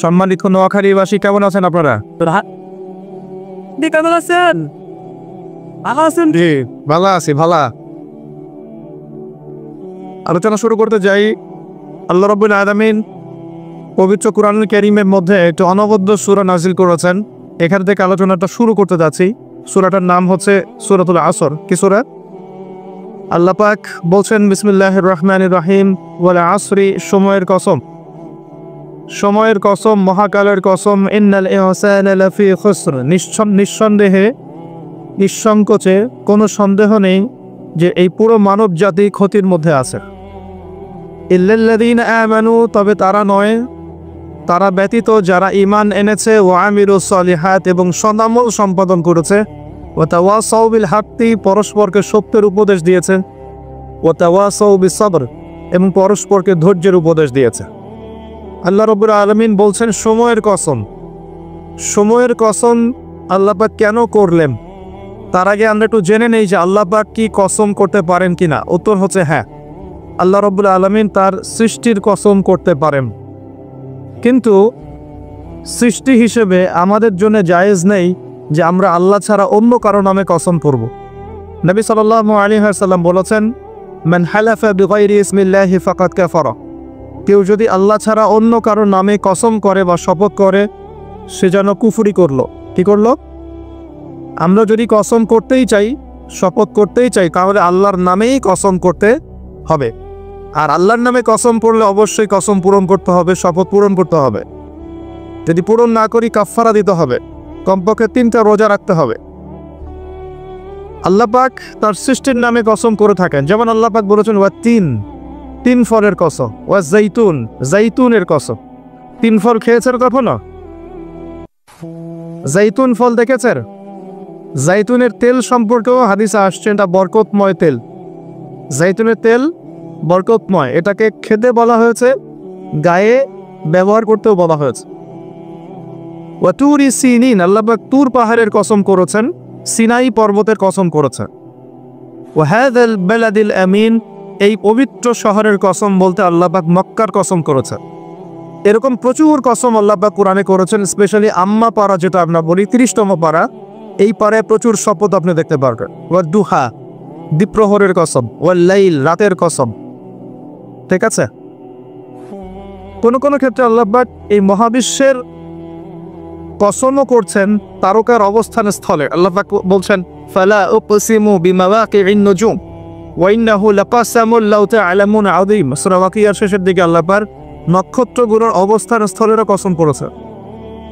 সম্মানিত নোয়াখালীবাসী, কেমন আছেন আপনারা? কেমন আছেন? ভালো আছেন? জি, ভালো আছি। আলোচনা শুরু করতে যাই। আল্লাহ রাব্বুল আলামিন পবিত্র কুরআনুল কারীমের মধ্যে একটি অনবদ্য সূরা নাযিল করেছেন। এখান থেকে আলোচনাটা শুরু করতে যাচ্ছি। সূরাটার নাম হচ্ছে সূরাতুল আসর। কি সূরা? আল্লাহ পাক বলছেন, বিসমিল্লাহির রহমানির রহিম, ওয়াল আসরি, সময়ের কসম, সময়ের কসম, মহাকালের কসম, ইন্নাল ইনসানা লাফি খুসর, নিঃসন্দেহে, নিঃসংকোচে, কোনো সন্দেহ নেই যে এই পুরো মানব জাতি ক্ষতির মধ্যে আছে। ইল্লাল্লাযীনা আমানু, তবে তারা নয়, তারা ব্যতীত যারা ঈমান এনেছে, ওয়া আমিলুস সলিহাত, এবং সদামল সম্পাদন করেছে, ওয়া তাওয়াসাউ বিল হাক্কি, পরস্পরকে সত্যের উপদেশ দিয়েছে, ওয়া তাওয়াসাউ বিস সবর, এবং পরস্পরকে ধৈর্যের উপদেশ দিয়েছে। আল্লাহ রাব্বুল আলামিন বলছেন সময়ের কসম। সময়ের কসম আল্লাহ পাক কেন করলেন? তার আগে আমরা একটু জেনে নেই যে আল্লাহ পাক কি কসম করতে পারেন কিনা। উত্তর হচ্ছে হ্যাঁ, আল্লাহ রাব্বুল আলামিন তার সৃষ্টির কসম করতে পারেন, কিন্তু সৃষ্টি হিসেবে আমাদের জন্য জায়েজ নেই যে আমরা আল্লাহ ছাড়া অন্য কারো নামে কসম করব। নবী সাল্লাল্লাহু আলাইহি ওয়াসাল্লাম বলেছেন, মান হালাফা বিগাইরি ইসমিল্লাহি ফাকাদ কাফারা, কেউ যদি আল্লাহ ছাড়া অন্য কারো নামে কসম করে বা শপথ করে, সে যেন কুফরি করলো। কি করলো? আমরা যদি কসম করতেই চাই, শপথ করতেই চাই, তাহলে আল্লাহর নামেই কসম করতে হবে। আর আল্লাহর নামে কসম করলে অবশ্যই কসম পূরণ করতে হবে, শপথ পূরণ করতে হবে। যদি পূরণ না করি কাফফারা দিতে হবে, কমপক্ষে 3টা রোজা রাখতে হবে। আল্লাহ পাক তার সৃষ্টির নামে কসম করে থাকেন। যেমন আল্লাহ পাক বলেছেন, ওয়া তিন ফলের কসম, ওয়া জাইতুনের কসম। 3 ফল খেয়েছেন কখনো? জাইতুন ফল দেখেছেন? জাইতুনের তেল সম্পর্কেও হাদিসে আসছে, এটা বরকতময় তেল। জাইতুনের তেল বরকতময়, এটাকে খেতে বলা হয়েছে, গায়ে ব্যবহার করতেও বলা হয়েছে। ওয়া তুরি সিনিন, আল্লাহ পাক তুর পাহাড়ের কসম করেছেন, সিনাই পর্বতের কসম করেছেন। ওয়া হাযাল বালাদিল আমিন, এই পবিত্র শহরের কসম বলতে আল্লাহ পাক মক্কার কসম করেছেন। এরকম প্রচুর কসম আল্লাহ পাক কোরআনে করেছেন। স্পেশালি আম্মা পারা, যেটা আমরা বলি 30তম পারা, এই পারায় প্রচুর শপথ আপনি দেখতে পারবেন। ওয়া দুহা, দ্বিপ্রহরের কসম, ওয়া লাইল, রাতের কসম। ঠিক আছে? কোন কোন ক্ষেত্রে আল্লাহ পাক এই মহাবিশ্বের কসমও করছেন তারকার অবস্থান স্থলে। আল্লাহ পাক বলছেন, ফালা উকসিমু বিমাওয়াকি'ন নুজুম ওয়া ইন্নাহু লাকাসামুন লাউ তা'লামুন আযীম। সূরা ওয়াকিয়ার শেষের দিকে আল্লাহ পাক নক্ষত্রগুলোর অবস্থান স্থলেরও কসম করেছেন।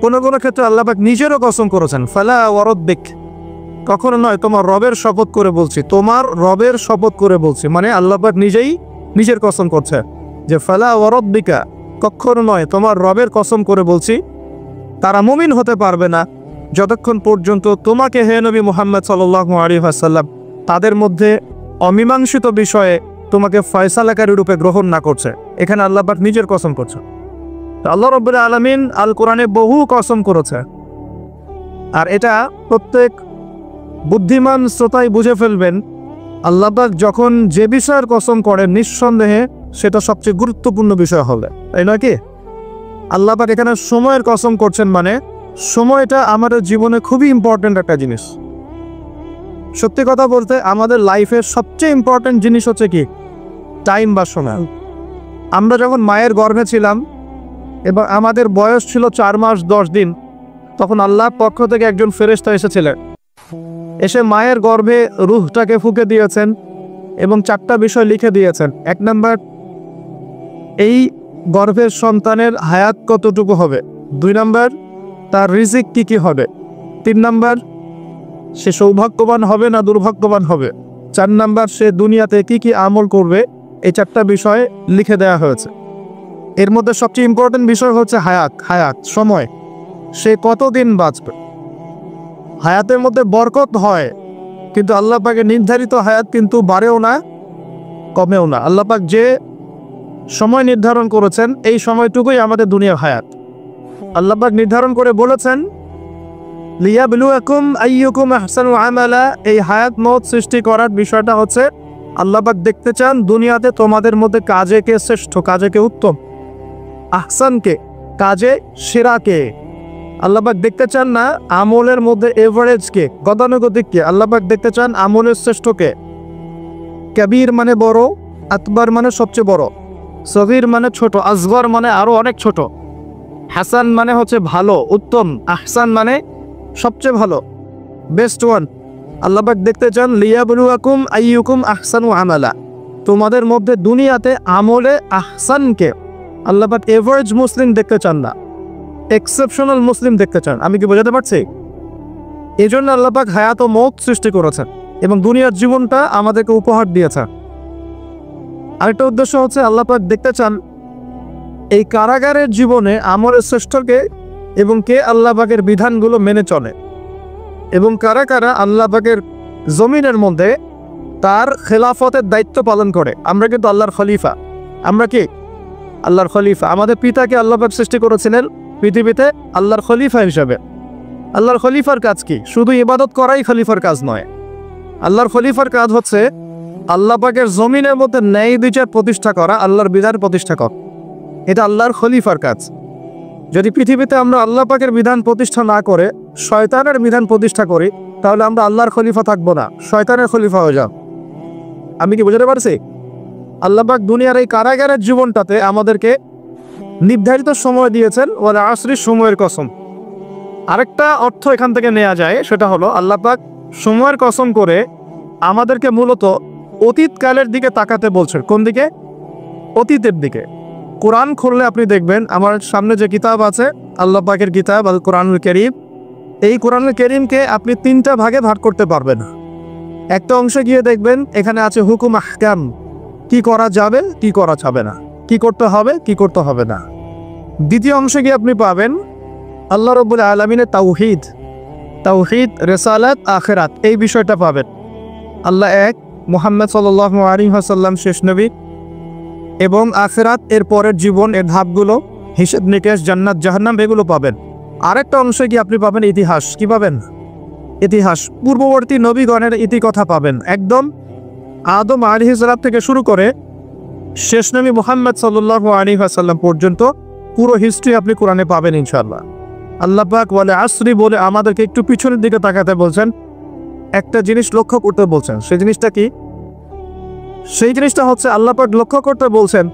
কোন কোন ক্ষেত্রে আল্লাহ পাক নিজেরও কসম করেছেন, ফালা ওয়া রাব্বিক, কখনো নয়, তোমার রবের শপথ করে বলছি, তোমার রবের শপথ করে বলছি। মানে আল্লাহ পাক নিজেই নিজের কসম করছে যে ফালা ওয়া রাব্বিকা, কখনো নয়, তোমার রবের কসম করে বলছি, তারা মুমিন হতে পারবে না যতক্ষণ পর্যন্ত তোমাকে, হে নবী মুহাম্মদ সাল্লাল্লাহু আলাইহি ওয়াসাল্লাম, তাদের মধ্যে অমীমাংসিত বিষয়ে তোমাকে ফয়সালাকারী রূপে গ্রহণ না করছে। এখানে আল্লাহ পাক নিজের কসম করছে। আল্লাহ রাব্বুল আলামিন আল কোরআনে বহু কসম করেছে, আর এটা প্রত্যেক বুদ্ধিমান শ্রোতাই বুঝে ফেলবেন। আল্লাহ পাক যখন যে বিষয়ের কসম করেন, নিঃসন্দেহে সেটা সবচেয়ে গুরুত্বপূর্ণ বিষয় হবে, তাই নয় কি? আল্লাহ পাক এখানে সময়ের কসম করছেন, মানে সময়টা আমাদের জীবনে খুবই ইম্পর্টেন্ট একটা জিনিস। সত্যি কথা বলতে আমাদের লাইফের সবচেয়ে ইম্পর্টেন্ট জিনিস হচ্ছে কি? টাইম বা সময়। আমরা যখন মায়ের গর্ভে ছিলাম এবং আমাদের বয়স ছিল 4 মাস 10 দিন, তখন আল্লাহর পক্ষ থেকে একজন ফেরেশতা এসেছিলেন, এসে মায়ের গর্ভে রূহটাকে ফুঁকে দিয়েছেন এবং 4টা বিষয় লিখে দিয়েছেন। 1 নাম্বার, এই গর্ভের সন্তানের হায়াত কতটুকু হবে। 2 নাম্বার, তার রিজিক কি কি হবে। 3 নাম্বার, সে সৌভাগ্যবান হবে না দুর্ভাগ্যবান হবে। 4 নাম্বার, সে দুনিয়াতে কি কি আমল করবে। এই 4টা বিষয় লিখে দেওয়া হয়েছে। এর মধ্যে সবচেয়ে ইম্পর্টেন্ট বিষয় হচ্ছে হায়াত, সময়, সে কতদিন বাঁচবে। হায়াতের মধ্যে বরকত হয়, কিন্তু আল্লাহ পাকের নির্ধারিত হায়াত কিন্তু বাড়েও না কমেও না। আল্লাহ পাক যে সময় নির্ধারণ করেছেন, এই সময়টুকুই আমাদের দুনিয়ার হায়াত। আল্লাহ পাক নির্ধারণ করে বলেছেন, লিয়াবলুয়াকুম আইয়ুকুম আহসানু আমালা। এই হায়াত মওত সৃষ্টি করার বিষয়টা হচ্ছে আল্লাহ পাক দেখতে চান দুনিয়াতে তোমাদের মধ্যে কাজে কে শ্রেষ্ঠ, কাজে কে উত্তম। আহসানকে কাজে সেরা কে? আল্লাহ পাক দেখতে চান না আমলের মধ্যে এভারেজ কে, গতানুগতিক কে। আল্লাহ পাক দেখতে চান আমলের শ্রেষ্ঠ কে। কবির মানে বড়, আকবর মানে সবচেয়ে বড়, সগীর মানে ছোট, আসগর মানে আরো অনেক ছোট, হাসান মানে হচ্ছে ভালো, উত্তম, আহসান মানে সবচেয়ে ভালো, বেস্ট ওয়ান। আল্লাহ পাক দেখতে চান লিয়াবলুয়াকুম আইয়ুকুম আহসানু আমালা, তোমাদের মধ্যে দুনিয়াতে আমলে আহসানকে। আল্লাহ পাক এভারেজ মুসলিম দেখতে চান না, এক্সেপশনাল মুসলিম দেখতে চান। আমি কি বোঝাতে পারছি? এই জন্য আল্লাহ পাক হায়াত ও মৌত সৃষ্টি করেছেন এবং দুনিয়ার জীবনটা আমাদেরকে উপহার দিয়েছেন। আরেকটা উদ্দেশ্য হচ্ছে আল্লাহ পাক দেখতে চান এই কারাগারের জীবনে আমলের শ্রেষ্ঠকে এবং কে আল্লাহ পাকের বিধানগুলো মেনে চলে, এবং কারা কারা আল্লাহ পাকের জমিনের মধ্যে তার খেলাফতের দায়িত্ব পালন করে। আমরা কিন্তু আল্লাহর খলিফা। আমরা কি আল্লাহর খলিফা? আমাদের পিতাকে আল্লাহ পাক সৃষ্টি করেছিলেন পৃথিবীতে আল্লাহর খলিফা হিসাবে। আল্লাহর খলিফার কাজ কি? শুধু ইবাদত করাই খলিফার কাজ নয়। আল্লাহর খলিফার কাজ হচ্ছে আল্লাহ পাকের জমিনের মধ্যে ন্যায় বিচার প্রতিষ্ঠা করা, আল্লাহর বিধান প্রতিষ্ঠা করা। এটা আল্লাহর খলিফার কাজ। যদি পৃথিবীতে আমরা আল্লাহ পাকের বিধান প্রতিষ্ঠা না করে শয়তানের বিধান প্রতিষ্ঠা করি, তাহলে আমরা আল্লাহর খলিফা থাকবো না, শয়তানের খলিফা হয়ে যাব। আমি কি বুঝতে পারছি? আল্লাহ পাক দুনিয়ার এই কারাগারের জীবনটাতে আমাদেরকে নির্ধারিত সময় দিয়েছেন, ওয়াল আসরির সময়ের কসম। আরেকটা অর্থ এখান থেকে নেওয়া যায়, সেটা হলো আল্লাহ পাক সময়ের কসম করে আমাদেরকে মূলত অতীতকালের দিকে তাকাতে বলছেন। কোন দিকে? অতীতের দিকে। কোরআন খুললে আপনি দেখবেন, আমার সামনে যে কিতাব আছে আল্লাহ পাকের কিতাব আল কোরআনুল কারীম, এই কোরআনুল কারীমকে আপনি তিনটা ভাগে ভাগ করতে পারবেন। একটা অংশে গিয়ে দেখবেন এখানে আছে হুকুম আহকাম, কি করা যাবে কি করা যাবে না, কি করতে হবে কি করতে হবে না। দ্বিতীয় অংশে গিয়ে আপনি পাবেন আল্লাহ রাব্বুল আলামিনের তাওহীদ, তাওহীদ, রিসালাত, আখিরাত, এই বিষয়টা পাবেন। আল্লাহ এক, মুহাম্মদ সাল্লাল্লাহু আলাইহি ওয়াসাল্লাম শেষ নবী, এবং আখিরাত, এর পরের জীবন, এর ধাপগুলো, হিসাব নিকেশ, জান্নাত জাহান্নাম, এগুলো পাবেন। আরেকটা অংশে গিয়ে আপনি পাবেন ইতিহাস। কি পাবেন? ইতিহাস, পূর্ববর্তী নবীগণের ইতিকথা পাবেন। একদম আদম আলাইহিস সালাম থেকে শুরু করে শেষ নবী মুহাম্মদ সাল্লাল্লাহু আলাইহি ওয়াসাল্লাম পর্যন্ত পুরো হিস্ট্রি আপনি কোরআনে পাবেন ইনশাআল্লাহ। আল্লাহ পাক ওয়াল আসরি বলে আমাদেরকে একটু পিছনের দিকে তাকাতে বলছেন, একটা জিনিস লক্ষ্য করতে বলছেন। সেই জিনিসটা কি? সেই জিনিসটা হচ্ছে আল্লাহ পাক লক্ষ্য করতে বলছেন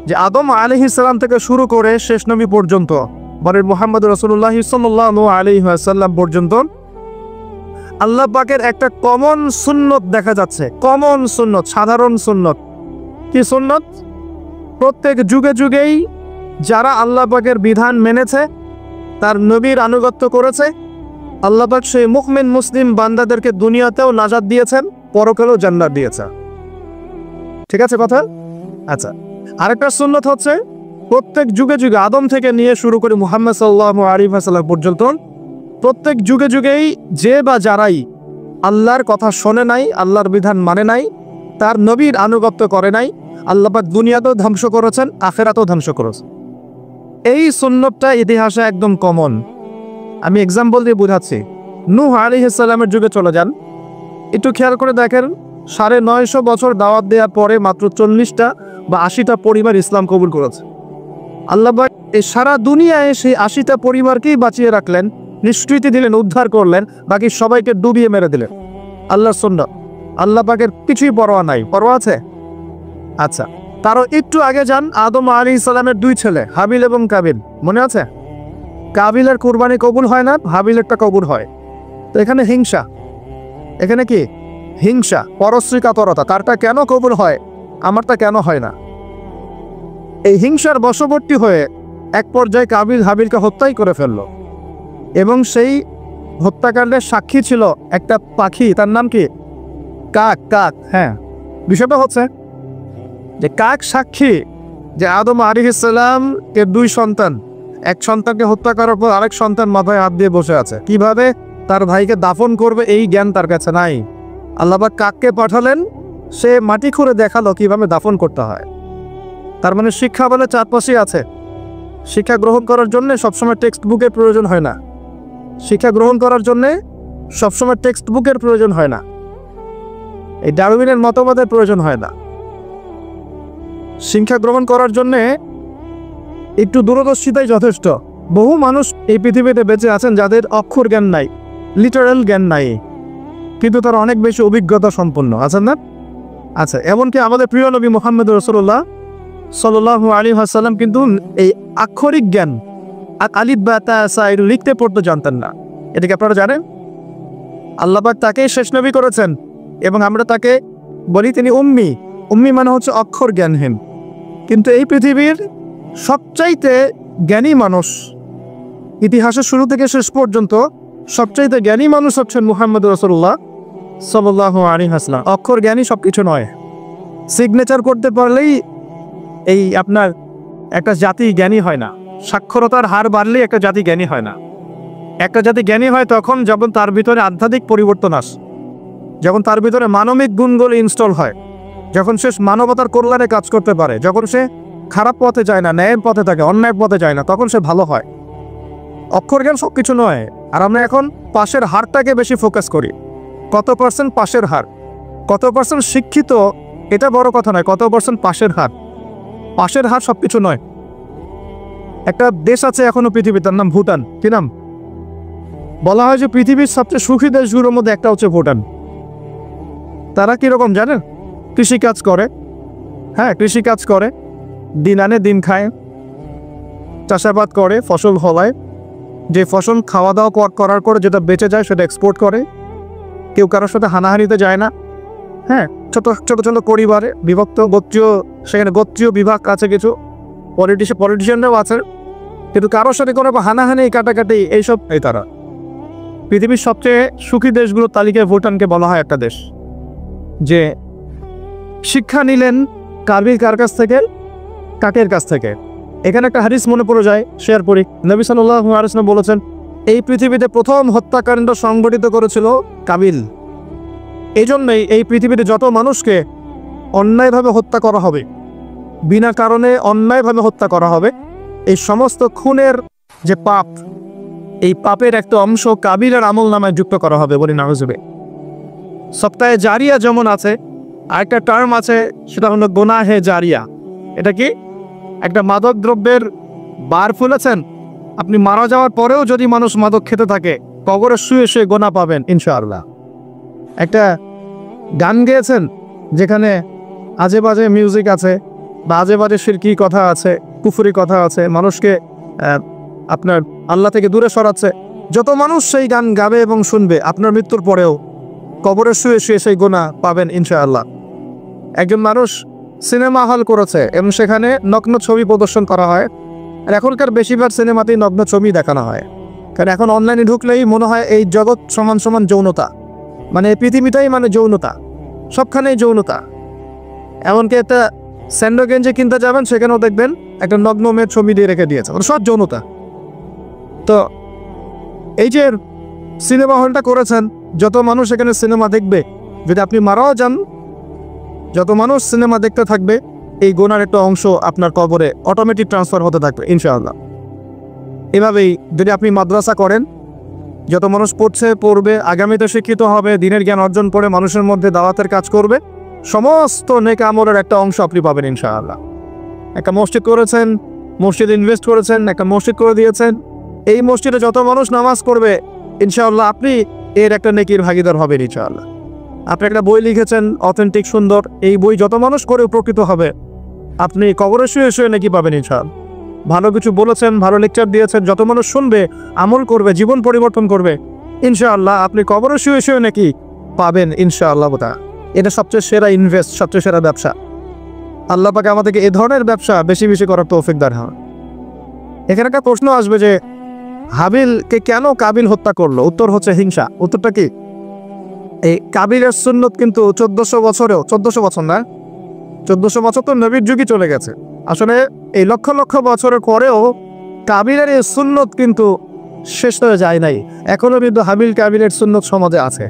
যে আদম আলাইহিস সালাম থেকে শুরু করে শেষ নবী পর্যন্ত, মানে মুহাম্মদ রাসূলুল্লাহ সাল্লাল্লাহু আলাইহি ওয়াসাল্লাম পর্যন্ত আল্লাহ পাকের একটা কমন সুন্নত দেখা যাচ্ছে। কমন সুন্নত, সাধারণ সুন্নত। কি সুন্নত? প্রত্যেক যুগে যুগেই যারা আল্লাহ পাকের বিধান মেনেছে, তার নবীর আনুগত্য করেছে, আল্লাহ পাক সেই মুমিন মুসলিম বান্দাদেরকে দুনিয়াতেও নাজাত দিয়েছেন, পরকালেও জান্নাত দিয়েছে। ঠিক আছে কথা? আচ্ছা, আরেকটা সুন্নত হচ্ছে প্রত্যেক যুগে যুগে আদম থেকে নিয়ে শুরু করে মুহাম্মদ সাল্লাল্লাহু আলাইহি ওয়াসাল্লাম পর্যন্ত প্রত্যেক যুগে যুগেই যে বা যারাই আল্লাহর কথা শোনে নাই, আল্লাহর বিধান মানে নাই, তার নবীর আনুগত্য করে নাই, আল্লাহ পাক দুনিয়াতেও ধ্বংস করেছেন, আখিরাতেও ধ্বংস করেছেন। এই সুন্নতটা ইতিহাসে একদম কমন। আমি এক্সাম্পল দিয়ে বোঝাচ্ছি। নূহ আলাইহিস সালামের যুগে চলে যান, একটু খেয়াল করে দেখেন 950 বছর দাওয়াত দেওয়ার পরে মাত্র 40টা বা 80টা পরিবার ইসলাম কবুল করেছে। আল্লাহ পাক এই সারা দুনিয়ায় সেই 80টা পরিবারকেই বাঁচিয়ে রাখলেন, নিষ্কৃতি দিলেন, উদ্ধার করলেন, বাকি সবাইকে ডুবিয়ে মেরে দিলেন। আল্লাহর সুন্নাত। আল্লাহ পাকের কিছুই পরোয়া নাই। পরোয়া আছে? আচ্ছা, তারও একটু আগে যান, আদম আলাইহিস সালামের 2 ছেলে হাবিল এবং কাবিল, মনে আছে? কাবিলের কুরবানি কবুল হয় না, হাবিলেরটা কবুল হয়। তো এখানে হিংসা, এখানে কি হিংসা, পরশ্রী কাতরতা। তারটা কেন কবুল হয়, আমারটা কেন হয় না? এই হিংসার বশবর্তী হয়ে এক পর্যায়ে কাবিল হাবিলকে হত্যাই করে ফেললো, এবং সেই হত্যাকাণ্ডের সাক্ষী ছিল একটা পাখি, তার নাম কি? কাক। কাক, হ্যাঁ। বিষয়টা হচ্ছে যে কাক সাক্ষী যে আদম আলাইহিস সালাম এর 2 সন্তান, এক সন্তানকে হত্যা করার পর আরেক সন্তান মাথায় হাত দিয়ে বসে আছে। কিভাবে তার ভাইকে দাফন করবে এই জ্ঞান তার কাছে নাই। আল্লাহ পাক কাককে পাঠালেন, সে মাটি খুঁড়ে দেখালো কিভাবে দাফন করতে হয়। তার মানে শিক্ষা বলে চারপাশেই আছে। শিক্ষা গ্রহণ করার জন্য সবসময় টেক্সট বুকের প্রয়োজন হয় না। শিক্ষা গ্রহণ করার জন্য সবসময় টেক্সট বুকের প্রয়োজন হয় না। এই ডারউইনের মতবাদের প্রয়োজন হয় না। শিক্ষা গ্রহণ করার জন্য একটু দূরদর্শিতাই যথেষ্ট। বহু মানুষ এই পৃথিবীতে বেঁচে আছেন যাদের অক্ষর জ্ঞান নাই, লিটারাল জ্ঞান নাই, কিন্তু তারা অনেক বেশি অভিজ্ঞতা সম্পন্ন আছেন না? আচ্ছা, এমনকি আমাদের প্রিয় নবী মুহাম্মদ রাসূলুল্লাহ সাল্লাল্লাহু আলাইহি ওয়াসাল্লাম কিন্তু এই আক্ষরিক জ্ঞান আলিফ বা তা সা এগুলো লিখতে পড়তে জানতেন না। এটা কি আপনারা জানেন? আল্লাহ পাক তাকে শেষ নবী করেছেন এবং আমরা তাকে বলি তিনি উম্মি। উম্মি মানে হচ্ছে অক্ষর জ্ঞানহীন। কিন্তু এই পৃথিবীর সবচাইতে জ্ঞানী মানুষ, ইতিহাসের শুরু থেকে শেষ পর্যন্ত সবচাইতে জ্ঞানী মানুষ হচ্ছেন মুহাম্মদ রাসূলুল্লাহ সাল্লাল্লাহু আলাইহি ওয়াসাল্লাম। অক্ষর জ্ঞানী সব কিছু নয়। সিগনেচার করতে পারলেই এই আপনার একটা জাতি জ্ঞানী হয় না। সাক্ষরতার হার বাড়লেই একটা জাতি জ্ঞানী হয় না। একটা জাতি জ্ঞানী হয় তখন যখন তার ভিতরে আধ্যাত্মিক পরিবর্তন আসে, যখন তার ভিতরে মানবিক গুণগুলো ইনস্টল হয়, যখন সে মানবতার কল্যাণে কাজ করতে পারে, যখন সে খারাপ পথে যায় না, ন্যায়ের পথে থাকে, অন্যায়ের পথে যায় না, তখন সে ভালো হয়। অক্ষর জ্ঞান সব কিছু নয়। আর আমরা এখন পাশের হারটাকে বেশি ফোকাস করি। কত পার্সেন্ট পাশের হার, কত পার্সেন্ট শিক্ষিত, এটা বড় কথা নয়, কত পার্সেন্ট পাশের হার। পাশের হার সব কিছু নয়। একটা দেশ আছে এখনো পৃথিবীর, তার নাম ভুটান। কি নাম? বলা হয় যে পৃথিবীর সবচেয়ে সুখী দেশগুলোর মধ্যে একটা হচ্ছে ভুটান। তারা কীরকম জানেন? কৃষিকাজ করে, হ্যাঁ কৃষিকাজ করে, দিন আনে দিন খায়, চাষাবাদ করে, ফসল ফলায়, যে ফসল খাওয়া দাওয়া করার পরে যেটা বেঁচে যায় সেটা এক্সপোর্ট করে। কেউ কারোর সাথে হানাহানিতে যায় না। হ্যাঁ, ছোট ছোট ছোট পরিবারে বিভক্ত, গোত্রীয়, সেখানে গোত্রীয় বিভাগ আছে, কিছু পলিটিশিয়ানরাও আছে, কিন্তু কারোর সাথে কোনো হানাহানি কাটাকাটি এইসব এই তারা। পৃথিবীর সবচেয়ে সুখী দেশগুলোর তালিকায় ভুটানকে বলা হয় একটা দেশ। যে শিক্ষা নিলেন কাবিল কার কাছ থেকে? কাকের কাছ থেকে। এখানে একটা হাদিস মনে পড়ে যায়, শেয়ার করি। নবী সাল্লাল্লাহু আলাইহি ওয়াসাল্লাম বলেছেন, এই পৃথিবীতে প্রথম হত্যাকাণ্ড সংগঠিত করেছিল কাবিল। এই জন্যই এই পৃথিবীতে যত মানুষকে অন্যায়ভাবে হত্যা করা হবে, বিনা কারণে অন্যায়ভাবে হত্যা করা হবে, এই সমস্ত খুনের যে পাপ, এই পাপের একটা অংশ কাবিলের আমল নামায় যুক্ত করা হবে বলে নাউজুবিল্লাহ। সপ্তাহে জারিয়া যেমন আছে, আরেকটা টার্ম আছে, সেটা হলো গুনাহে জারিয়া। এটা কি? একটা মাদক দ্রব্যের বার ফুলেছেন, আপনি মারা যাওয়ার পরেও যদি মানুষ মাদক খেতে থাকে, কবরে শুয়ে শুয়ে গোনা পাবেন ইনশাআল্লাহ। একটা গান গেয়েছেন যেখানে আজে বাজে মিউজিক আছে, বা আজে বাজে শিরকি কথা আছে, কুফরি কথা আছে, মানুষকে আপনার আল্লাহ থেকে দূরে সরাচ্ছে। যত মানুষ সেই গান গাবে এবং শুনবে, আপনার মৃত্যুর পরেও কবরে শুয়ে শুয়ে সেই গোনা পাবেন ইনশাআল্লাহ। একজন মানুষ সিনেমা হল করেছে এবং সেখানে নগ্ন ছবি প্রদর্শন করা হয়। আর এখনকার বেশিরভাগ সিনেমাতেই নগ্ন ছবি দেখানো হয়, কারণ এখন অনলাইনে ঢুকলেই মনে হয় এই জগৎ সমান সমান যৌনতা, মানে এই পৃথিবীটাই মানে যৌনতা, সবখানেই যৌনতা। এমনকি একটা স্যান্ডো গেঞ্জি কিনতে যাবেন, সেখানেও দেখবেন একটা নগ্ন মেয়ের ছবি দিয়ে রেখে দিয়েছে, মানে সব যৌনতা। তো এই যে সিনেমা হলটা করেছেন, যত মানুষ এখানে সিনেমা দেখবে, যদি আপনি মারাও যান, যত মানুষ সিনেমা দেখতে থাকবে, এই গোনার একটা অংশ আপনার কবরে অটোমেটিক ট্রান্সফার হতে থাকবে ইনশাআল্লাহ। এভাবেই যদি আপনি মাদ্রাসা করেন, যত মানুষ পড়বে, আগামীতে শিক্ষিত হবে, দিনের জ্ঞান অর্জন করে মানুষের মধ্যে দাওয়াতের কাজ করবে, সমস্ত নেক আমলের একটা অংশ আপনি পাবেন ইনশাআল্লাহ। একটা মসজিদ করেছেন, মসজিদে ইনভেস্ট করেছেন, একটা মসজিদ করে দিয়েছেন, এই মসজিদে যত মানুষ নামাজ পড়বে ইনশাআল্লাহ আপনি এর একটা নেকির ভাগিদার হবেন ইনশাআল্লাহ। আপনি একটা বই লিখেছেন অথেন্টিক সুন্দর, এই বই যত মানুষ করে উপকৃত হবে, আপনি কবরে শুয়ে শুয়ে নেকি পাবেন ইনশাআল্লাহ। ভালো কিছু বলেছেন, ভালো লেকচার দিয়েছেন, যত মানুষ শুনবে, আমল করবে, জীবন পরিবর্তন করবে, ইনশাআল্লাহ আপনি কবরে শুয়ে শুয়ে নাকি পাবেন ইনশাআল্লাহ। এটা সবচেয়ে সেরা ইনভেস্ট, সবচেয়ে সেরা ব্যবসা। আল্লাহ পাক আমাদেরকে এ ধরনের ব্যবসা বেশি বেশি করার তৌফিক দান হয়। এখানে একটা প্রশ্ন আসবে যে হাবিলকে কেন কাবিল হত্যা করলো? উত্তর হচ্ছে হিংসা। উত্তরটা কি? এই কাবিলের সুন্নত কিন্তু 1400 বছর না, 1400 বছর তো নবীর যুগই চলে গেছে। আসলে এই লক্ষ লক্ষ বছরের পরেও কাবিলের এই সুন্নত কিন্তু শেষ হয়ে যায় নাই, এখনো কিন্তু হাবিল কাবিলের সুন্নত সমাজে আছে।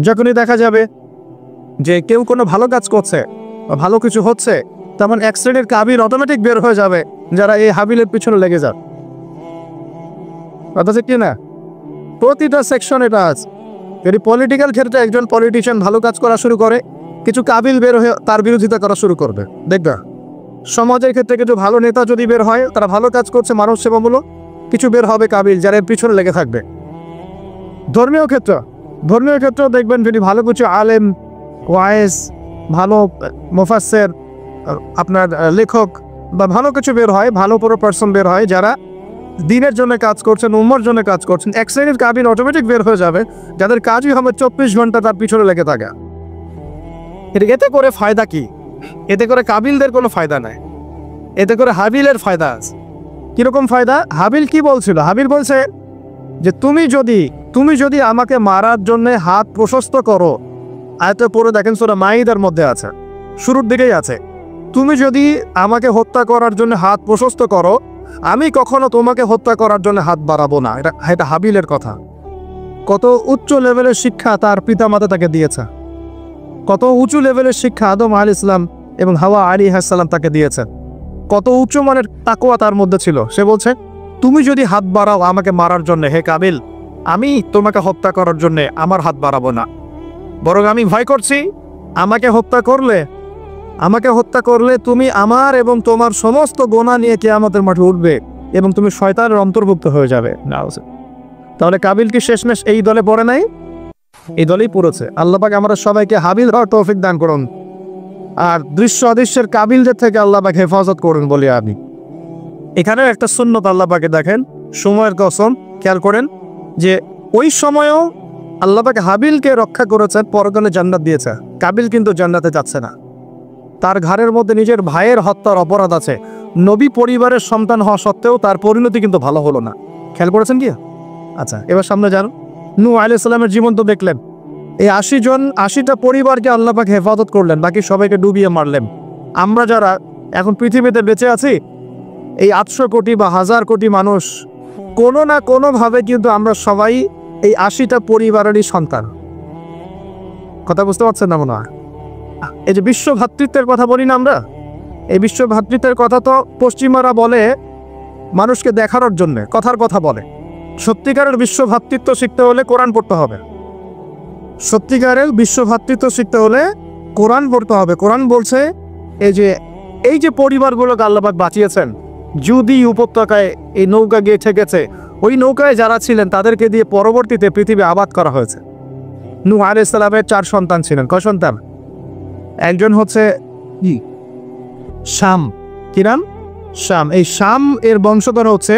যখনই দেখা যাবে যে কেউ কোনো ভালো কাজ করছে বা ভালো কিছু হচ্ছে, তেমন এক শ্রেণীর কাবিল অটোমেটিক বের হয়ে যাবে, যারা এই হাবিলের পিছনে লেগে যাবে। কথা ঠিক কি না? প্রতিটা সেকশন এটা আছে। যদি পলিটিক্যাল ক্ষেত্রে একজন পলিটিশিয়ান ভালো কাজ করা শুরু করে, কিছু কাবিল বের হয়ে তার বিরোধিতা করা শুরু করবে, দেখবা সমাজের ক্ষেত্রে কিছু ভালো নেতা যদি বের হয়, তারা ভালো কাজ করছে মানব সেবামূলক, কিছু বের হবে কাবিল যারা এর পিছনে লেগে থাকবে। ধর্মীয় ক্ষেত্রেও দেখবেন যদি ভালো কিছু আলেম, ওয়াইজ, ভালো মুফাসসির, আপনার লেখক বা ভালো কিছু বের হয়, ভালো বড় পার্সন বের হয় যারা দিনের জন্য কাজ করছেন, উম্মার জন্য কাজ করছেন, এক শ্রেণীর কাবিল অটোমেটিক বের হয়ে যাবে যাদের কাজই হবে 24 ঘন্টা তার পিছনে লেগে থাকা। এতে করে ফায়দা কি? এতে করে কাবিলদের কোনো ফায়দা নাই, এতে করে হাবিলের ফায়দা আছে। কিরকম ফায়দা? হাবিল কি বলছিল? হাবিল বলছে যে তুমি যদি আমাকে মারার জন্য হাত প্রশস্ত করো, আয়াতে পড়ে দেখেন সূরা মাইদার মধ্যে আছে, শুরুর দিকেই আছে, তুমি যদি আমাকে হত্যা করার জন্য হাত প্রশস্ত করো, আমি কখনো তোমাকে হত্যা করার জন্য হাত বাড়াবো না। এটা হাবিলের কথা। কত উচ্চ লেভেলের শিক্ষা তার পিতামাতা তাকে দিয়েছে, কত উঁচু লেভেলের শিক্ষা আদম আলাইহিস সালাম এবং হাওয়া আলাইহিস সালাম তাকে দিয়েছেন, কত উচ্চ মানের তাকওয়া তার মধ্যে ছিল। সে বলছে তুমি যদি হাত বাড়াও আমাকে মারার জন্য, হে কাবিল, আমি তোমাকে হত্যা করার জন্য আমার হাত বাড়াবো না, বরং আমি ভয় করছি আমাকে হত্যা করলে তুমি আমার এবং তোমার সমস্ত গুনাহ নিয়ে কিয়ামতের মাঠে উঠবে এবং তুমি শয়তানের অন্তর্ভুক্ত হয়ে যাবে। তাহলে কাবিল কি শেষমেশ এই দলে পড়ে নাই? এই দলেই পড়েছে। আল্লাহ পাক আমরা সবাইকে হাবিল হওয়ার তৌফিক দান করুন, আর দৃশ্য অদৃশ্যের কাবিলদের থেকে আল্লাহ পাক হেফাজত করুন বলি আমি। এখানেও একটা সুন্নত আল্লাহ পাকে দেখেন, সময়ের কসম খেয়াল করেন যে ওই সময়ও আল্লাহ পাক হাবিলকে রক্ষা করেছেন, পরকালে জান্নাত দিয়েছে। কাবিল কিন্তু জান্নাতে যাচ্ছে না, তার ঘরের মধ্যে নিজের ভাইয়ের হত্যার অপরাধ আছে। নবী পরিবারের সন্তান হওয়া সত্ত্বেও তার পরিণতি কিন্তু ভালো হলো না। খেয়াল করেছেন কি? আচ্ছা, এবার সামনে যান। নূহ আলাইহিস সালামের জীবন তো দেখলেন। এই 80টা পরিবারকে আল্লাহ পাক হেফাজত করলেন, বাকি সবাইকে ডুবিয়ে মারলেন। আমরা যারা এখন পৃথিবীতে বেঁচে আছি, এই 800 কোটি বা 1000 কোটি মানুষ, কোনো না কোনোভাবে কিন্তু আমরা সবাই এই 80টা পরিবারেরই সন্তান। কথা বুঝতে পারছেন না মনে হয়? এই যে বিশ্ব ভ্রাতৃত্বের কথা বলি না আমরা, এই বিশ্ব ভ্রাতৃত্বের কথা তো পশ্চিমারা বলে মানুষকে দেখানোর জন্য, কথার কথা বলে। সত্যিকারের বিশ্ব ভ্রাতৃত্ব শিখতে হলে কোরআন পড়তে হবে। সত্যিকারের বিশ্ব ভ্রাতৃত্ব শিখতে হলে কোরআন পড়তে হবে। কোরআন বলছে এই যে পরিবারগুলোকে আল্লাহ পাক বাঁচিয়েছেন, জুদি উপত্যকায় এই নৌকা গিয়ে ঠেকেছে, ওই নৌকায় যারা ছিলেন তাদেরকে দিয়ে পরবর্তীতে পৃথিবী আবাদ করা হয়েছে। নূহ আলাইহিস সালামের 4 সন্তান ছিলেন। কয় সন্তান? একজন হচ্ছে শাম। কি নাম? শাম। এই শাম এর বংশধর হচ্ছে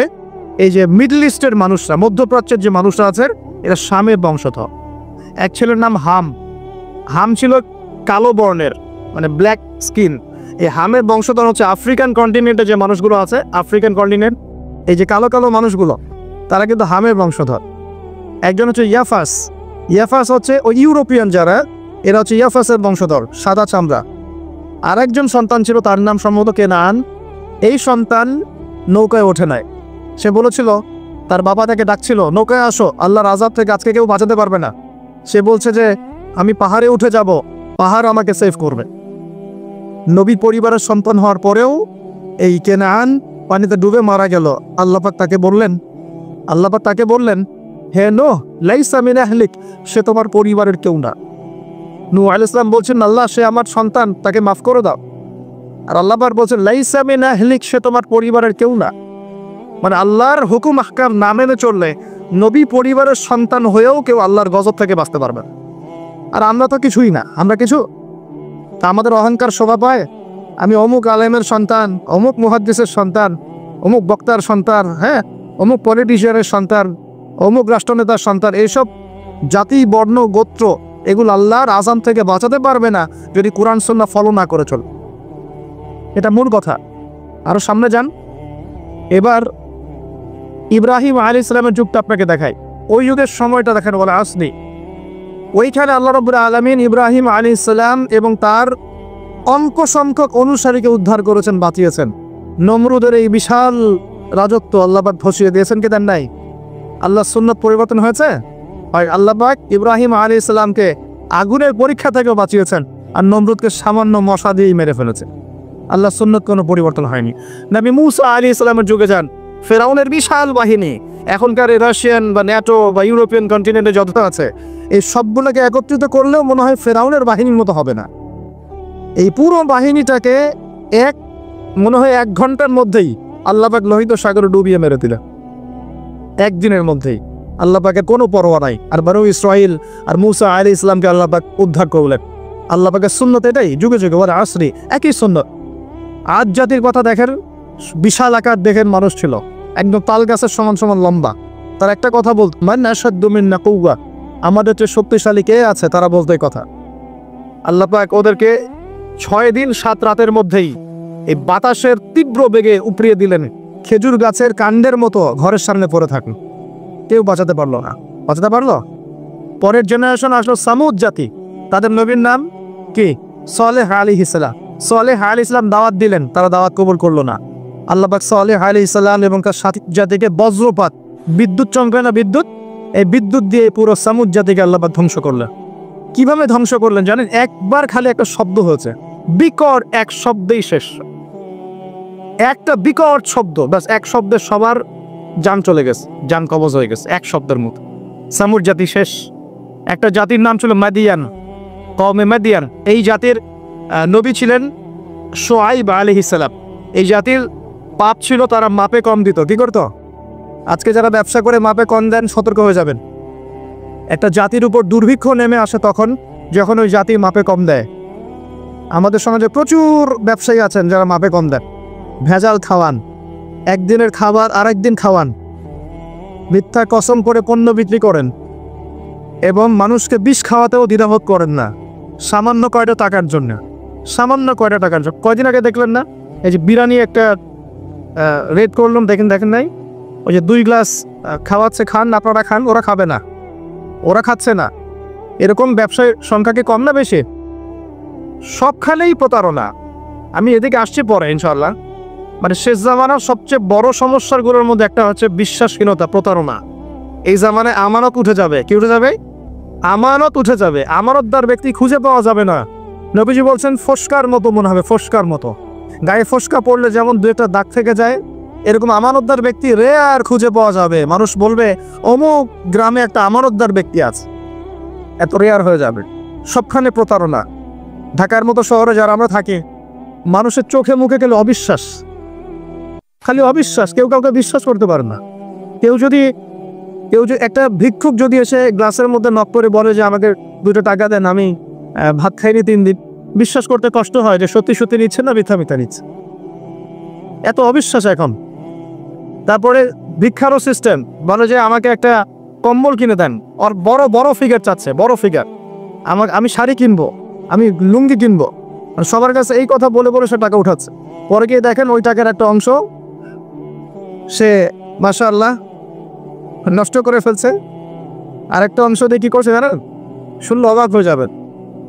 এই যে মিডল ইস্টের মানুষরা, মধ্যপ্রাচ্যের যে মানুষরা আছে, এরা শামের বংশধর। এক ছেলের নাম হাম। হাম ছিল কালো বর্ণের, মানে ব্ল্যাক স্কিন। এই হামের বংশধর হচ্ছে আফ্রিকান কন্টিনেন্টে যে মানুষগুলো আছে, আফ্রিকান কন্টিনেন্ট, এই যে কালো কালো মানুষগুলো, তারা কিন্তু হামের বংশধর। একজন হচ্ছে ইয়াফাস। ইয়াফাস হচ্ছে ওই ইউরোপিয়ান যারা, এরা হচ্ছে ইয়াফাসের বংশধর, সাদা চামড়া। আর একজন সন্তান ছিল, তার নাম সম্ভবত কেনান। এই সন্তান নৌকায় ওঠে নাই। সে বলেছিল, তার বাবা তাকে ডাকছিল, নৌকায় আসো, আল্লাহর আযাব থেকে আজকে কেউ বাঁচাতে পারবে না। সে বলছে যে আমি পাহাড়ে উঠে যাব, পাহাড় আমাকে সেভ করবে। নবী পরিবারের সন্তান হওয়ার পরেও এই কেনান পানিতে ডুবে মারা গেল। আল্লাহ পাক তাকে বললেন, হে নূহ, লাইসা মিন আহলিক, সে তোমার পরিবারের কেউ না। নূহ আলাইহিস সালাম বলছেন, আল্লাহ, সে আমার সন্তান, তাকে মাফ করে দাও। আর আল্লাহ পাক বলছেন, লাইসা মিন আহলিক, সে তোমার পরিবারের কেউ না। মানে আল্লাহর হুকুম আহকাম না মেনে চললে নবী পরিবারের সন্তান হয়েও কেউ আল্লাহর গজব থেকে বাঁচতে পারবে না। আর আমরা তো কিছুই না, আমরা কিছু। তা আমাদের অহংকার শোভা পায়, আমি অমুক আলেমের সন্তান, অমুক মুহাদ্দিসের সন্তান, অমুক বক্তার সন্তান, হ্যাঁ, অমুক পলিটিশিয়ানের সন্তান, অমুক রাষ্ট্রনেতার সন্তান। এইসব জাতি, বর্ণ, গোত্র, এগুলো আল্লাহর আযাব থেকে বাঁচাতে পারবে না যদি কোরআন সুন্নাহ ফলো না করে চল। এটা মূল কথা। আরো সামনে যান। এবার ইব্রাহিম আলাইহিস সালামের যুগটা আপনাকে দেখাই। ওই যুগের সময়টা দেখেন, বলে আসনি। ওইখানে আল্লাহ রাব্বুল আলামিন ইব্রাহিম আলাইহিস সালাম এবং তার অল্প সংখ্যক অনুসারীকে উদ্ধার করেছেন, বাঁচিয়েছেন। নমরুদের এই বিশাল রাজত্ব আল্লাহ পাক ধসিয়ে দিয়েছেন কি দেন নাই? আল্লাহর সুন্নাত পরিবর্তন হয়েছে? হয়। আল্লাহ পাক ইব্রাহিম আলাইহিস সালামকে আগুনের পরীক্ষা থেকেও বাঁচিয়েছেন, আর নমরুদকে সামান্য মশা দিয়েই মেরে ফেলেছে। আল্লাহর সুন্নাত কোনো পরিবর্তন হয়নি। নবী মূসা আলাইহিস সালামের যুগে যান, ফেরাউনের বিশাল বাহিনী, এখনকার রাশিয়ান বা ন্যাটো বা ইউরোপিয়ান কন্টিনেন্টে যত আছে, এই সবগুলোকে একত্রিত করলেও মনে হয় ফেরাউনের বাহিনীর মতো হবে না। এই পুরো বাহিনীটাকে এক মনে হয় 1 ঘন্টার মধ্যেই আল্লাহ পাক লোহিত সাগরে ডুবিয়ে মেরে দিলেন। একদিনের মধ্যেই। আল্লাহ পাকের কোনো পরোয়া নাই। আর বনু ইসরাইল আর মূসা আলাইহিস সালামকে আল্লাহ পাক উদ্ধার করলেন। আল্লাহ পাকের সুন্নত এটাই, যুগে যুগে ওয়াল আসরি, একই সুন্নত। আদ জাতির কথা দেখেন, বিশাল আকার দেখেন মানুষ ছিল, একদম তাল গাছের সমান সমান লম্বা। তার একটা কথা বলতো, মান আশাদ্দু মিন্না কুওয়া, আমাদের চেয়ে শক্তিশালী কে আছে, তারা বলতো এই কথা। আল্লাহ পাক ওদেরকে 6 দিন 7 রাতের মধ্যেই এই বাতাসের তীব্র বেগে উপড়িয়ে দিলেন, খেজুর গাছের কাণ্ডের মতো ঘরের সামনে পড়ে থাকলো। কেউ বাঁচাতে পারলো না। বাঁচাতে পারলো? পরের জেনারেশন আসলো সামুদ জাতি, তাদের নবীর নাম কি? সালেহ আলাইহিস সালাম। সালেহ আলাইহিস সালাম দাওয়াত দিলেন, তারা দাওয়াত কবুল করলো না। আল্লাহ পাক সালেহ আলাইহিস সালাম এবং তার সাথী জাতিকে বজ্রপাত, বিদ্যুৎ চমকায় না, বিদ্যুৎ, এই বিদ্যুৎ দিয়ে পুরো সামুদ জাতিকে আল্লাহ পাক ধ্বংস করলেন। কিভাবে ধ্বংস করলেন জানেন? একবার খালি একটা শব্দ হয়েছে, বিকট এক শব্দেই শেষ। একটা বিকট শব্দ, ব্যাস এক শব্দে সবার জান চলে গেছে, জান কবজ হয়ে গেছে এক শব্দের মতো। সামুদ জাতি শেষ। একটা জাতির নাম ছিল মাদিয়ান, কওমে মাদিয়ান। এই জাতির নবী ছিলেন শুআইব আলাইহিস সালাম। এই জাতির পাপ ছিল, তারা মাপে কম দিত। কি করতো? আজকে যারা ব্যবসা করে মাপে কম দেন, সতর্ক হয়ে যাবেন। একটা জাতির উপর দুর্ভিক্ষ নেমে আসে তখন, যখন ওই জাতি মাপে কম দেয়। আমাদের সমাজে প্রচুর ব্যবসায়ী আছেন যারা মাপে কম দেন, ভেজাল খাওয়ান, একদিনের খাবার আরেক দিন খাওয়ান, মিথ্যা কসম করে পণ্য বিক্রি করেন এবং মানুষকে বিষ খাওয়াতেও দ্বিধাবোধ করেন না, সামান্য কয়টা টাকার জন্য। সামান্য কয়টা টাকার জন্য। কয়দিন আগে দেখলেন না, এই যে বিরিয়ানি একটা রেড করলাম, দেখেন নাই? ওই যে 2 গ্লাস খাওয়াচ্ছে, খান, আপনারা খান, ওরা খাবে না, ওরা খাচ্ছে না। এরকম ব্যবসায়ীর সংখ্যা কি কম না বেশি? সবখানেই প্রতারণা। আমি এদিকে আসছি পরে ইনশাআল্লাহ। মানে শেষ জামানার সবচেয়ে বড় সমস্যাগুলোর মধ্যে একটা হচ্ছে বিশ্বাসহীনতা, প্রতারণা। এই জামানায় আমানত উঠে যাবে। কি উঠে যাবে? আমানত উঠে যাবে। আমানতদার ব্যক্তি খুঁজে পাওয়া যাবে না। নবীজি বলছেন ফসকার মতো মনে হবে, ফসকার মতো। গায়ে ফসকা পড়লে যেমন 2-একটা দাগ থেকে যায়, এরকম আমানতদার ব্যক্তি রেয়ার খুঁজে পাওয়া যাবে। মানুষ বলবে অমুক গ্রামে একটা আমানতদার ব্যক্তি আছে, এত রেয়ার হয়ে যাবে। সবখানে প্রতারণা। ঢাকার মতো শহরে যারা আমরা থাকি, মানুষের চোখে মুখে গেলে অবিশ্বাস, খালি অবিশ্বাস। কেউ কাউকে বিশ্বাস করতে পারে না। কেউ যদি একটা ভিক্ষুক যদি এসে গ্লাসের মধ্যে নক করে বলে যে আমাকে 2টা টাকা দেন, আমি ভাত খাইনি 3 দিন, বিশ্বাস করতে কষ্ট হয় যে সত্যি সত্যি নিচ্ছে না মিথ্যা মিথ্যা নিচ্ছে। এত অবিশ্বাস এখন। তারপরে ভিক্ষারও সিস্টেম, বলে যে আমাকে একটা কম্বল কিনে দেন, আর বড় বড় ফিগার চাচ্ছে, বড় ফিগার। আমি শাড়ি কিনবো, আমি লুঙ্গি কিনবো, সবার কাছে এই কথা বলে বলে সে টাকা উঠাচ্ছে। পরে গিয়ে দেখেন ওই টাকার একটা অংশ সে মাশাআল্লাহ নষ্ট করে ফেলছে, আরেকটা অংশ দিয়ে কি করছে জানেন? শুনলে অবাক হয়ে যাবেন।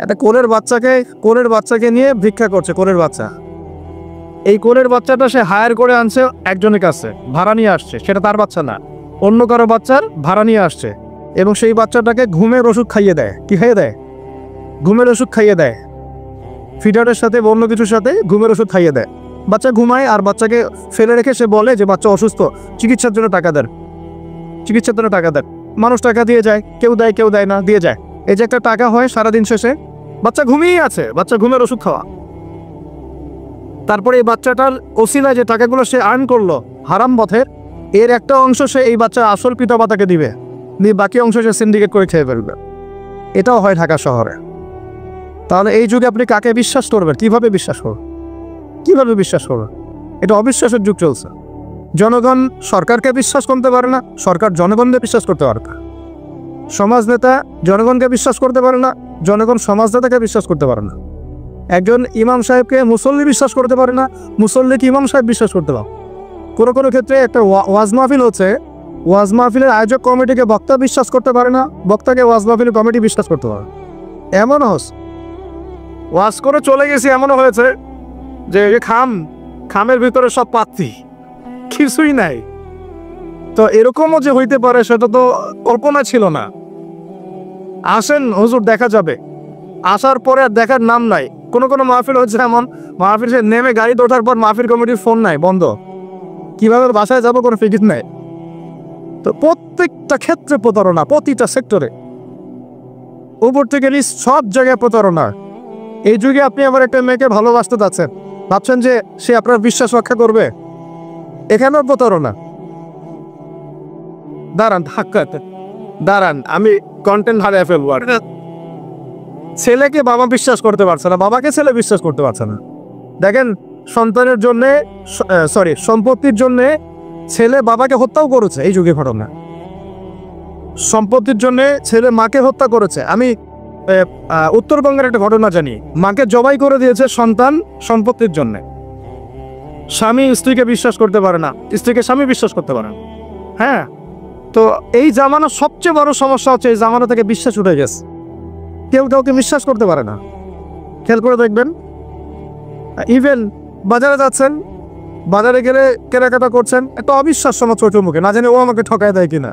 একটা কোলের বাচ্চাকে নিয়ে ভিক্ষা করছে। কোলের বাচ্চা, এই কোলের বাচ্চাটা সে হায়ার করে আনছে একজনের কাছে, ভাড়া নিয়ে আসছে। সেটা তার বাচ্চা না, অন্য কারো বাচ্চার ভাড়া নিয়ে আসছে, এবং সেই বাচ্চাটাকে ঘুমের ওষুধ খাইয়ে দেয়। কি খাইয়ে দেয়? ঘুমের ওষুধ খাইয়ে দেয়। ফিডারের সাথে অন্য কিছুর সাথে ঘুমের ওষুধ খাইয়ে দেয়। বাচ্চা ঘুমায়, আর বাচ্চাকে ফেলে রেখে সে বলে যে বাচ্চা অসুস্থ, চিকিৎসার জন্য টাকা দেন, চিকিৎসার জন্য টাকা দেন। মানুষ টাকা দিয়ে যায়, কেউ দেয় কেউ দেয় না, দিয়ে যায়। এই যে একটা টাকা হয় সারাদিন শেষে, বাচ্চা ঘুমিয়েই আছে, বাচ্চা ঘুমের ওষুধ খাওয়া। তারপরে এই বাচ্চাটার ওসিলায় যে টাকাগুলো সে আর্ন করলো হারাম পথের, এর একটা অংশ সে এই বাচ্চা আসল পিতা মাতাকে দিবে, দিয়ে বাকি অংশ সে সিন্ডিকেট করে খেয়ে ফেলবে। এটাও হয় ঢাকা শহরে। তাহলে এই যুগে আপনি কাকে বিশ্বাস করবেন? কিভাবে বিশ্বাস করবেন? কিভাবে বিশ্বাস করবেন? এটা অবিশ্বাসের যুগ চলছে। জনগণ সরকারকে বিশ্বাস করতে পারে না, সরকার জনগণকে বিশ্বাস করতে পারে না। সমাজ নেতা জনগণকে বিশ্বাস করতে পারে না, জনগণ সমাজ নেতাকে বিশ্বাস করতে পারে না। একজন ইমাম সাহেবকে মুসল্লি বিশ্বাস করতে পারে না, মুসল্লিকে ইমাম সাহেব বিশ্বাস করতে পারে। কোনো কোনো ক্ষেত্রে একটা ওয়াজ মাহফিল হচ্ছে, ওয়াজ মাহফিলের আয়োজক কমিটিকে বক্তা বিশ্বাস করতে পারে না, বক্তাকে ওয়াজ মাহফিলের কমিটি বিশ্বাস করতে পারে। এমনও হচ্ছে, ওয়াজ করে চলে গেছি, এমনও হয়েছে যে খামের ভিতরে সব পাত্তি, কিছুই নাই। তো এরকমও যে হইতে পারে সেটা তো কল্পনা ছিল না। আসেন হুজুর দেখা যাবে, আসার পরে আর দেখার নাম নাই। কোনো কোনো মাহফিল হচ্ছে এমন, মাহফিল সে নেমে গাড়িতে ওঠার পর মাহফিল কমিটির ফোন নাই, বন্ধ। কিভাবে বাসায় যাবো কোনো ফিকির নাই। তো প্রত্যেকটা ক্ষেত্রে প্রতারণা, প্রতিটা সেক্টরে, উপর থেকে সব জায়গায় প্রতারণা। এই যুগে আপনি আবার একটা মেয়েকে ভালোবাসতে যাচ্ছেন, ভাবছেন যে সে আপনার বিশ্বাস রক্ষা করবে? এখানেও প্রতারণা। দাঁড়ান, আমি কন্টেন্ট হারিয়ে ফেলবো। ছেলেকে বাবা বিশ্বাস করতে পারছে না, বাবাকে ছেলে বিশ্বাস করতে পারছে না। দেখেন, সন্তানের জন্যে সম্পত্তির জন্যে ছেলে বাবাকে হত্যাও করেছে। এই যুগে ঘটনা, সম্পত্তির জন্যে ছেলে মাকে হত্যা করেছে। আমি উত্তরবঙ্গের একটা ঘটনা জানি, মাকে জবাই করে দিয়েছে সন্তান সম্পত্তির জন্যে। স্বামী স্ত্রীকে বিশ্বাস করতে পারে না, স্ত্রীকে স্বামী বিশ্বাস করতে পারে না। হ্যাঁ, তো এই জামানার সবচেয়ে বড় সমস্যা হচ্ছে এই জামানা থেকে বিশ্বাস উঠে গেছে। কেউ কাউকে বিশ্বাস করতে পারে না। খেয়াল করে দেখবেন, ইভেন বাজারে যাচ্ছেন, বাজারে গেলে কেনাকাটা করছেন, একটা অবিশ্বাস সমাজ চোখের মুখে, না জানি ও আমাকে ঠকায় দেয় কিনা।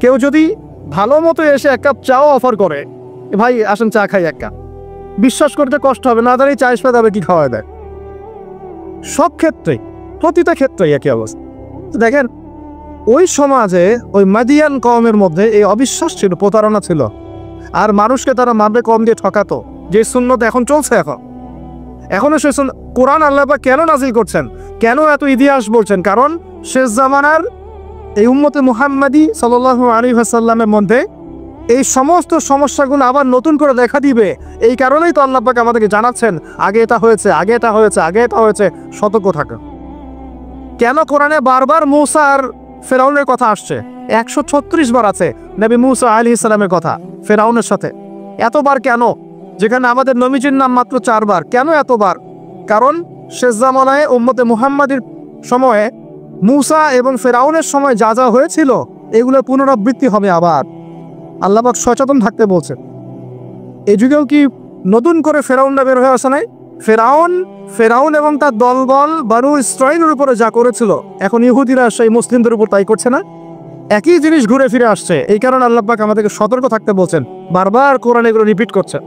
কেউ যদি ভালো মতো এসে এক কাপ চাও অফার করে, ভাই আসেন চা খাই এক কাপ, বিশ্বাস করতে কষ্ট হবে, না জানি চা এসে যাবে কি খাওয়া দেয়। সব ক্ষেত্রেই, প্রতিটা ক্ষেত্রেই একই অবস্থা। দেখেন, ওই সমাজে ওই মাদিয়ান কওমের মধ্যে এই অবিশ্বাস ছিল, প্রতারণা ছিল, আর মানুষকে তারা মারবে কম দিয়ে ঠকাতো। যে সুন্নত এখন চলছে, এখনো সে কোরআন আল্লাহ পাক কেন নাজিল করছেন, কেন এত ইতিহাস বলছেন? কারণ শেষ জামানার এই উম্মতে মুহাম্মাদি সাল্লাল্লাহু আলাইহি ওয়াসাল্লামের মধ্যে এই সমস্ত সমস্যাগুলো আবার নতুন করে দেখা দিবে। এই কারণেই তো আল্লাহ পাক আমাদেরকে জানাচ্ছেন, আগে এটা হয়েছে, আগে এটা হয়েছে, আগে এটা হয়েছে, সতর্ক থাকা। কেন কোরআনে বারবার মূসা আর ফেরাউনের কথা আসছে? 136 বার আছে নবী মূসা আলাইহিস সালামের কথা ফেরাউনের সাথে। এতবার কেন? যেখানে আমাদের নবীজির নাম মাত্র 4 বার। কেন এতবার? কারণ শেষ জামানায় উম্মতে মুহাম্মাদির সময়ে মূসা এবং ফেরাউনের সময় যা যা হয়েছিল এগুলোর পুনরাবৃত্তি হবে আবার। আল্লাহ পাক সচেতন থাকতে বলছেন। এই যুগেও কি নতুন করে ফেরাউনরা বের হয়ে আসে নাই? ফেরাউন এবং তার দলবল বানু ইসরাঈলের উপরে যা করেছিল, এখন ইহুদিরা সেই মুসলিমদের উপর তাই করছে না? একই জিনিস ঘুরে ফিরে আসছে। এই কারণে আল্লাহ পাক আমাদেরকে সতর্ক থাকতে বলছেন, বারবার কোরআন এগুলো রিপিট করছেন।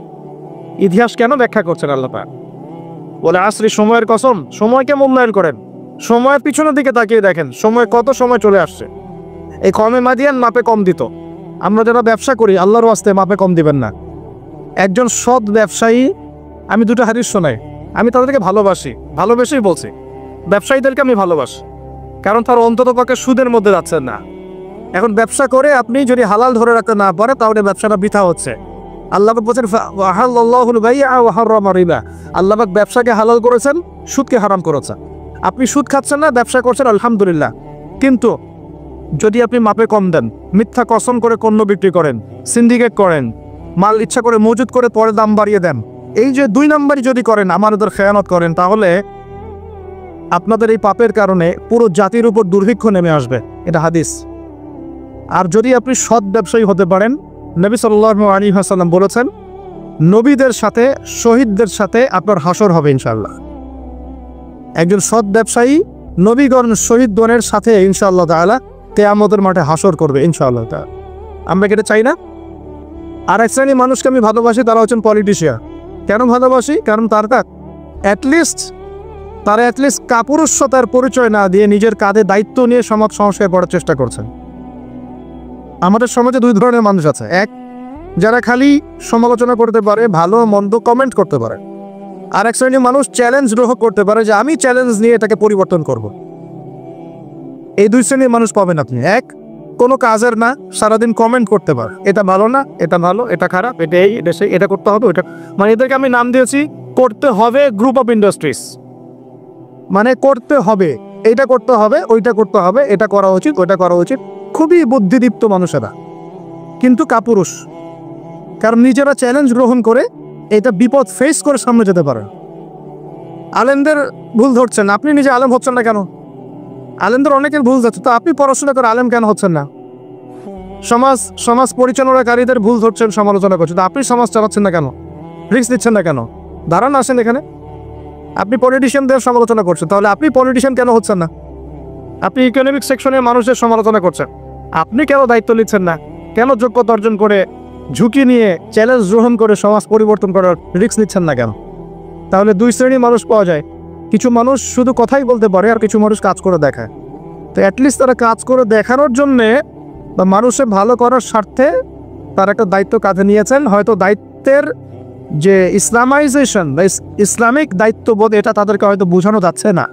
ইতিহাস কেন ব্যাখ্যা করছেন আল্লাহ পাক? বলে আসরি, সময়ের কসম, সময়কে মূল্যায়ন করেন। সময়ের পিছনের দিকে তাকিয়ে দেখেন, সময় কত সময় চলে আসছে। এই কমে মাদিয়ান মাপে কম দিত। আমরা যারা ব্যবসা করি, আল্লাহর ওয়াস্তে মাপে কম দিবেন না। একজন সৎ ব্যবসায়ী, আমি দুটো হাদিস শোনাই, আমি তাদেরকে ভালোবেসেই বলছি, ব্যবসায়ীদেরকে আমি ভালোবাসি, কারণ তার অন্ততপক্ষে সুদের মধ্যে যাচ্ছেন না। এখন ব্যবসা করে আপনি যদি হালাল ধরে রাখতে না পারে, তাহলে ব্যবসাটা বৃথা হচ্ছে। আল্লাহ পাক বলছেন, আহাল্লাহুল বাই'a ওয়া হাররামা রিবা। আল্লাহ পাক ব্যবসাকে হালাল করেছেন, সুদকে হারাম করেছেন। আপনি সুদ খাচ্ছেন না, ব্যবসা করছেন, আলহামদুলিল্লাহ। কিন্তু যদি আপনি মাপে কম দেন, মিথ্যা কসম করে পণ্য বিক্রি করেন, সিন্ডিকেট করেন, মাল ইচ্ছা করে মজুত করে পরে দাম বাড়িয়ে দেন, এই যে 2 নম্বরই যদি করেন, আমাদের খেয়ানত করেন, তাহলে আপনাদের এই পাপের কারণে পুরো জাতির উপর দুর্ভিক্ষ নেমে আসবে। এটা হাদিস। আর যদি আপনি সৎ ব্যবসায়ী হতে পারেন, নবী সাল্লাল্লাহু আলাইহি ওয়াসাল্লাম বলেছেন, নবীদের সাথে, শহীদদের সাথে আপনার হাসর হবে ইনশাআল্লাহ। একজন সৎ ব্যবসায়ী নবীগণ, শহীদগণের সাথে ইনশাআল্লাহ তাআলা কিয়ামতের মাঠে হাসর করবে ইনশাআল্লাহ তাআলা। আমরা কি এটা চাই না? আর এক শ্রেণীর মানুষকে আমি ভালোবাসি, তারা হচ্ছেন পলিটিশিয়ান। কেন ভালোবাসি? কারণ তারা অ্যাটলিস্ট কাপুরুষতার পরিচয় না দিয়ে নিজের কাঁধে দায়িত্ব নিয়ে সমাজ সংস্কার করার চেষ্টা করছেন। আমাদের সমাজে 2 ধরনের মানুষ আছে। এক, যারা খালি সমালোচনা করতে পারে, ভালো মন্দ কমেন্ট করতে পারে। আর এক শ্রেণীর মানুষ চ্যালেঞ্জ গ্রহণ করতে পারে, যে আমি চ্যালেঞ্জ নিয়ে এটাকে পরিবর্তন করব। এই 2 শ্রেণীর মানুষ পাবেন আপনি। এক, কোনো কাজের না, সারাদিন কমেন্ট করতে পারে, এটা ভালো না, এটা ভালো, এটা খারাপ, এটা এই, এটা সেই, এটা করতে হবে, ওইটা, মানে এদেরকে আমি নাম দিয়েছি করতে হবে গ্রুপ অফ ইন্ডাস্ট্রিজ। মানে করতে হবে, এইটা করতে হবে, ওইটা করতে হবে, এটা করা উচিত, ওইটা করা উচিত। খুবই বুদ্ধিদীপ্ত মানুষেরা, কিন্তু কাপুরুষ। কারণ নিজেরা চ্যালেঞ্জ গ্রহণ করে এটা বিপদ ফেস করে সামনে যেতে পারে। আলেমদের ভুল ধরছেন, আপনি নিজে আলেম হচ্ছেন না কেন? আলেমদের অনেকের ভুল যাচ্ছে, তো আপনি পড়াশোনা করে আলেম কেন হচ্ছেন না? সমাজ পরিচালনাকারীদের ভুল ধরছেন, সমালোচনা করছেন, তো আপনি সমাজ চালাচ্ছেন না কেন? রিস্ক দিচ্ছেন না কেন? দাঁড়ান, আসেন এখানে। আপনি পলিটিশিয়ানদের সমালোচনা করছেন, তাহলে আপনি পলিটিশিয়ান কেন হচ্ছেন না? আপনি ইকোনমিক সেকশনের মানুষের সমালোচনা করছেন, আপনি কেন দায়িত্ব নিচ্ছেন না? কেন যোগ্যতা অর্জন করে, ঝুঁকি নিয়ে, চ্যালেঞ্জ গ্রহণ করে সমাজ পরিবর্তন করার রিস্ক নিচ্ছেন না কেন? তাহলে 2 শ্রেণীর মানুষ পাওয়া যায়। কিছু মানুষ শুধু কথাই বলতে পারে, আর কিছু মানুষ কাজ করে দেখায়। তো অ্যাটলিস্ট তারা কাজ করে দেখানোর জন্যে বা মানুষের ভালো করার স্বার্থে তারা একটা দায়িত্ব কাঁধে নিয়েছেন। হয়তো দায়িত্বের যে ইসলামাইজেশন বা ইসলামিক দায়িত্ববোধ এটা তাদেরকে হয়তো বোঝানো যাচ্ছে না।